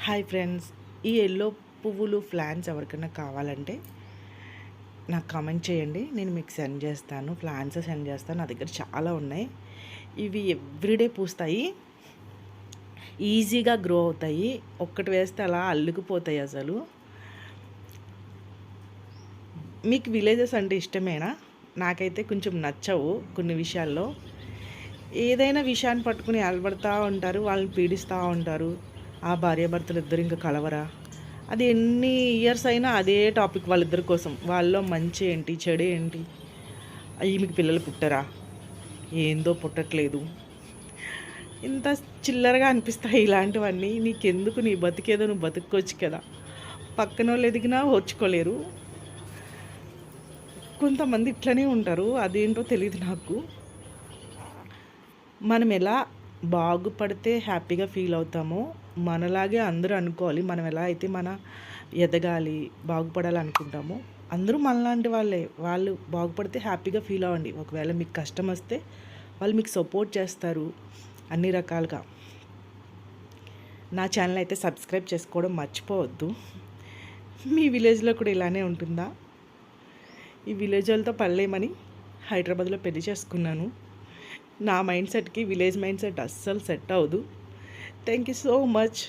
Hi friends, ఈ yellow పువ్వులు plants ఎవరికైనా కావాలంటే నాకు కామెంట్ చేయండి. నేను మీకు సెండ్ చేస్తాను, ప్లాంట్స్ సెండ్ చేస్తాను. నా దగ్గర చాలా ఉన్నాయి. ఇవి ఎవ్రీడే పూస్తాయి, ఈజీగా గ్రో అవుతాయి. ఒక్కటి వేస్తే అలా అల్లుకుపోతాయి. అసలు మీకు విలేజెస్ అంటే ఇష్టమేనా? నాకైతే కొంచెం నచ్చవు కొన్ని విషయాల్లో. ఏదైనా విషయాన్ని పట్టుకుని అలబడతా ఉంటారు, వాళ్ళని పీడిస్తూ ఉంటారు. ఆ భార్యాభర్తలు ఇద్దరు ఇంకా కలవరా? అది ఎన్ని ఇయర్స్ అయినా అదే టాపిక్ వాళ్ళిద్దరి కోసం. వాళ్ళలో మంచి ఏంటి, చెడు ఏంటి? అయ్యి మీకు పిల్లలు పుట్టరా? ఏందో పుట్టట్లేదు. ఇంత చిల్లరగా అనిపిస్తాయి ఇలాంటివన్నీ. నీకెందుకు? నీ బతికేదో నువ్వు బతుక్కోవచ్చు కదా. పక్కన వాళ్ళు ఎదిగినా ఓర్చుకోలేరు. కొంతమంది ఇట్లనే ఉంటారు, అదేంటో తెలియదు నాకు. మనం ఎలా బాగుపడితే హ్యాపీగా ఫీల్ అవుతామో మనలాగే అందరూ అనుకోవాలి. మనం ఎలా అయితే ఎదగాలి, బాగుపడాలి అనుకుంటామో అందరూ మనలాంటి వాళ్ళే. వాళ్ళు బాగుపడితే హ్యాపీగా ఫీల్ అవ్వండి. ఒకవేళ మీకు కష్టం వస్తే వాళ్ళు మీకు సపోర్ట్ చేస్తారు అన్ని రకాలుగా. నా ఛానల్ అయితే సబ్స్క్రైబ్ చేసుకోవడం మర్చిపోవద్దు. మీ విలేజ్లో కూడా ఇలానే ఉంటుందా? ఈ విలేజ్ వాళ్ళతో పడలేమని హైదరాబాద్లో పెళ్లి చేసుకున్నాను. నా మైండ్ సెట్కి విలేజ్ మైండ్ సెట్ అస్సలు సెట్ అవ్వదు. Thank you so much.